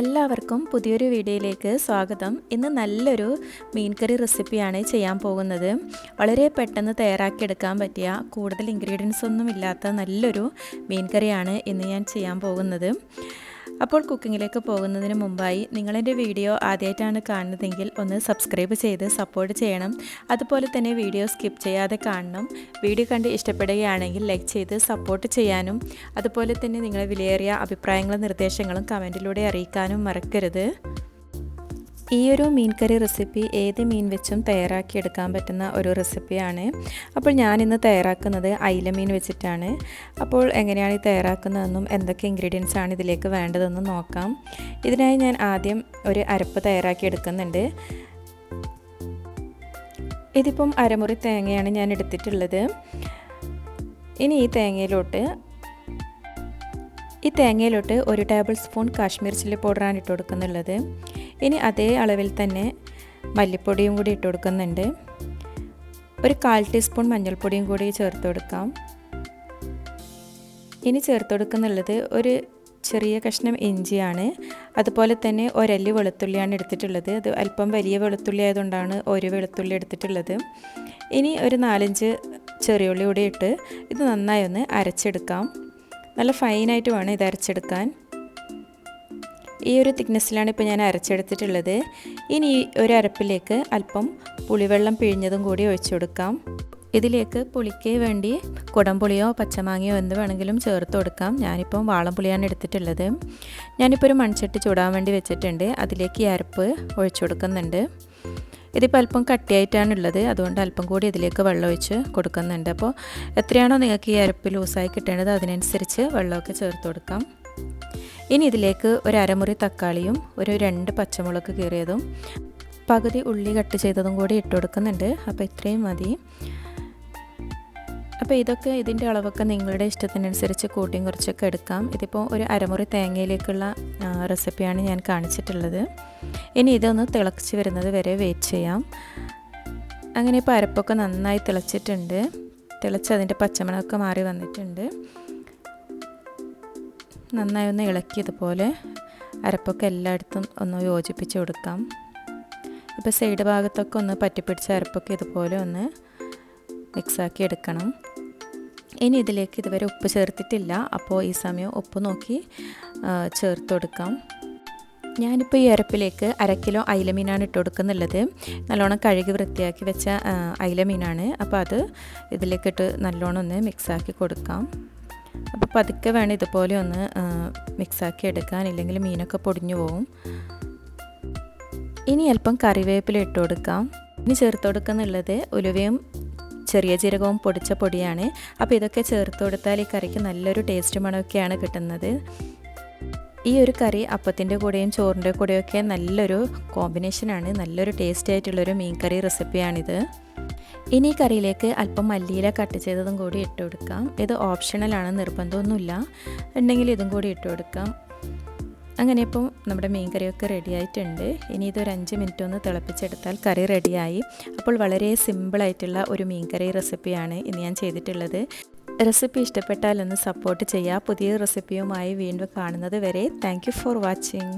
എല്ലാവർക്കും പുതിയൊരു വീഡിയോയിലേക്ക് സ്വാഗതം. ഇന്ന് നല്ലൊരു മീൻ കറി റെസിപ്പിയാണ് ചെയ്യാൻ പോകുന്നത്. വളരെ പെട്ടെന്ന് തയ്യാറാക്കിയെടുക്കാൻ പറ്റിയ കൂടുതൽ ഇൻഗ്രീഡിയൻസ് ഒന്നും ഇല്ലാത്ത നല്ലൊരു മീൻ കറിയാണ് ഇന്ന് ഞാൻ ചെയ്യാൻ പോകുന്നത്. അപ്പോൾ കുക്കിങ്ങിലേക്ക് പോകുന്നതിന് മുമ്പായി നിങ്ങളെൻ്റെ വീഡിയോ ആദ്യമായിട്ടാണ് കാണുന്നതെങ്കിൽ ഒന്ന് സബ്സ്ക്രൈബ് ചെയ്ത് സപ്പോർട്ട് ചെയ്യണം. അതുപോലെ തന്നെ വീഡിയോ സ്കിപ്പ് ചെയ്യാതെ കാണണം. വീഡിയോ കണ്ട് ഇഷ്ടപ്പെടുകയാണെങ്കിൽ ലൈക്ക് ചെയ്ത് സപ്പോർട്ട് ചെയ്യാനും അതുപോലെ തന്നെ നിങ്ങളുടെ വിലയേറിയ അഭിപ്രായങ്ങളും നിർദ്ദേശങ്ങളും കമൻറ്റിലൂടെ അറിയിക്കാനും മറക്കരുത്. ഈ ഒരു മീൻ കറി റെസിപ്പി ഏത് മീൻ വെച്ചും തയ്യാറാക്കിയെടുക്കാൻ പറ്റുന്ന ഒരു റെസിപ്പിയാണ്. അപ്പോൾ ഞാനിന്ന് തയ്യാറാക്കുന്നത് അയില മീൻ വെച്ചിട്ടാണ്. അപ്പോൾ എങ്ങനെയാണ് ഈ തയ്യാറാക്കുന്നതെന്നും എന്തൊക്കെ ഇൻഗ്രീഡിയൻസ് ആണ് ഇതിലേക്ക് വേണ്ടതെന്നും നോക്കാം. ഇതിനായി ഞാൻ ആദ്യം ഒരു അരപ്പ് തയ്യാറാക്കിയെടുക്കുന്നുണ്ട്. ഇതിപ്പം അരമുറി തേങ്ങയാണ് ഞാൻ എടുത്തിട്ടുള്ളത്. ഇനി ഈ തേങ്ങയിലോട്ട് 1 ടേബിൾ സ്പൂൺ കാശ്മീർ ചില്ലി പൗഡറാണ് ഇട്ട് കൊടുക്കുന്നുള്ളത്. ഇനി അതേ അളവിൽ തന്നെ മല്ലിപ്പൊടിയും കൂടി ഇട്ട് കൊടുക്കുന്നുണ്ട്. ഒരു 1/4 ടീസ്പൂൺ മഞ്ഞൾപ്പൊടിയും കൂടി ചേർത്ത് കൊടുക്കാം. ഇനി ചേർത്ത് കൊടുക്കുന്നുള്ളത് ഒരു ചെറിയ കഷ്ണം ഇഞ്ചിയാണ്. അതുപോലെ തന്നെ ഒരല്ലി വെളുത്തുള്ളിയാണ് എടുത്തിട്ടുള്ളത്. അത് അല്പം വലിയ വെളുത്തുള്ളി ആയതുകൊണ്ടാണ് ഒരു വെളുത്തുള്ളി എടുത്തിട്ടുള്ളത്. ഇനി ഒരു 4-5 ചെറിയുള്ളി കൂടി ഇട്ട് ഇത് നന്നായി ഒന്ന് അരച്ചെടുക്കാം. നല്ല ഫൈനായിട്ട് വേണം ഇത് അരച്ചെടുക്കാൻ. ഈ ഒരു തിക്നെസ്സിലാണ് ഇപ്പോൾ ഞാൻ അരച്ചെടുത്തിട്ടുള്ളത്. ഇനി ഒരു അരപ്പിലേക്ക് അല്പം പുളിവെള്ളം പിഴിഞ്ഞതും കൂടി ഒഴിച്ചു കൊടുക്കാം. ഇതിലേക്ക് പുളിക്ക് വേണ്ടി കുടംപുളിയോ പച്ചമാങ്ങയോ എന്ത് വേണമെങ്കിലും ചേർത്ത് കൊടുക്കാം. ഞാനിപ്പം വാളംപുളിയാണ് എടുത്തിട്ടുള്ളത്. ഞാനിപ്പോൾ ഒരു മൺചട്ടി ചൂടാൻ വേണ്ടി വെച്ചിട്ടുണ്ട്. അതിലേക്ക് ഈ അരപ്പ് ഒഴിച്ചു കൊടുക്കുന്നുണ്ട്. ഇതിപ്പോൾ അല്പം കട്ടിയായിട്ടാണുള്ളത്, അതുകൊണ്ട് അല്പം കൂടി ഇതിലേക്ക് വെള്ളം ഒഴിച്ച് കൊടുക്കുന്നുണ്ട്. അപ്പോൾ എത്രയാണോ നിങ്ങൾക്ക് ഈ അരപ്പ് ലൂസായി കിട്ടേണ്ടത് അതിനനുസരിച്ച് വെള്ളമൊക്കെ ചേർത്ത് കൊടുക്കാം. ഇനി ഇതിലേക്ക് ഒരു അരമുറി തക്കാളിയും ഒരു 2 പച്ചമുളക് കീറിയതും പകുതി ഉള്ളി കട്ട് ചെയ്തതും കൂടി ഇട്ട് കൊടുക്കുന്നുണ്ട്. അപ്പോൾ ഇത്രയും മതി. അപ്പോൾ ഇതിൻ്റെ അളവൊക്കെ നിങ്ങളുടെ ഇഷ്ടത്തിനനുസരിച്ച് കൂട്ടിയും കുറച്ചൊക്കെ എടുക്കാം. ഇതിപ്പോൾ ഒരു അരമുറി തേങ്ങയിലേക്കുള്ള റെസിപ്പിയാണ് ഞാൻ കാണിച്ചിട്ടുള്ളത്. ഇനി ഇതൊന്ന് തിളച്ച് വരുന്നത് വരെ വെയിറ്റ് ചെയ്യാം. അങ്ങനെ ഇപ്പോൾ അരപ്പൊക്കെ നന്നായി തിളച്ചിട്ടുണ്ട്. അതിൻ്റെ പച്ചമണമൊക്കെ മാറി വന്നിട്ടുണ്ട്. നന്നായി ഒന്ന് ഇളക്കി ഇതുപോലെ അരപ്പൊക്കെ എല്ലായിടത്തും ഒന്ന് യോജിപ്പിച്ച് കൊടുക്കാം. ഇപ്പോൾ സൈഡ് ഭാഗത്തൊക്കെ ഒന്ന് പറ്റിപ്പിടിച്ച അരപ്പൊക്കെ ഇതുപോലെ ഒന്ന് മിക്സാക്കി എടുക്കണം. ഇനി ഇതിലേക്ക് ഇതുവരെ ഉപ്പ് ചേർത്തിട്ടില്ല, അപ്പോൾ ഈ സമയം ഉപ്പ് നോക്കി ചേർത്ത് കൊടുക്കാം. ഞാനിപ്പോൾ ഈ അരപ്പിലേക്ക് 1/2 കിലോ അയിലമീനാണ് ഇട്ട് കൊടുക്കുന്നുള്ളത്. നല്ലോണം കഴുകി വൃത്തിയാക്കി വെച്ച അയിലമീനാണ്. അപ്പോൾ അത് ഇതിലേക്കിട്ട് നല്ലോണം ഒന്ന് മിക്സാക്കി കൊടുക്കാം. അപ്പോൾ പതുക്കെ വേണം ഇതുപോലെ ഒന്ന് മിക്സാക്കി എടുക്കാൻ, ഇല്ലെങ്കിൽ മീനൊക്കെ പൊടിഞ്ഞു പോകും. ഇനി അല്പം കറിവേപ്പില ഇട്ട് കൊടുക്കാം. ഇനി ചേർത്ത് കൊടുക്കുന്നുള്ളത് ഉലുവയും ചെറിയ ജീരകവും പൊടിച്ച പൊടിയാണ്. അപ്പോൾ ഇതൊക്കെ ചേർത്ത് കൊടുത്താൽ ഈ കറിക്ക് നല്ലൊരു ടേസ്റ്റ് മണമൊക്കെയാണ് കിട്ടുന്നത്. ഈ ഒരു കറി അപ്പത്തിൻ്റെ കൂടെയും ചോറിൻ്റെ കൂടെയൊക്കെ നല്ലൊരു കോമ്പിനേഷനാണ്. നല്ലൊരു ടേസ്റ്റ് ആയിട്ടുള്ളൊരു മീൻ കറി റെസിപ്പിയാണിത്. ഇനി ഈ കറിയിലേക്ക് അല്പം മല്ലിയില കട്ട് ചെയ്തതും കൂടി ഇട്ട് കൊടുക്കാം. ഇത് ഓപ്ഷണലാണ്, നിർബന്ധമൊന്നുമില്ല. ഉണ്ടെങ്കിൽ ഇതും കൂടി ഇട്ട് കൊടുക്കാം. അങ്ങനെ ഇപ്പോൾ നമ്മുടെ മീൻ കറിയൊക്കെ റെഡി ആയിട്ടുണ്ട്. ഇനി ഇതൊരു 5 മിനിറ്റ് ഒന്ന് തിളപ്പിച്ചെടുത്താൽ കറി റെഡിയായി. അപ്പോൾ വളരെ സിമ്പിളായിട്ടുള്ള ഒരു മീൻ കറി റെസിപ്പിയാണ് ഇന്ന് ഞാൻ ചെയ്തിട്ടുള്ളത്. റെസിപ്പി ഇഷ്ടപ്പെട്ടാൽ ഒന്ന് സപ്പോർട്ട് ചെയ്യുക. പുതിയ റെസിപ്പിയുമായി വീണ്ടും കാണുന്നത് വരെ താങ്ക് യു ഫോർ വാച്ചിങ്.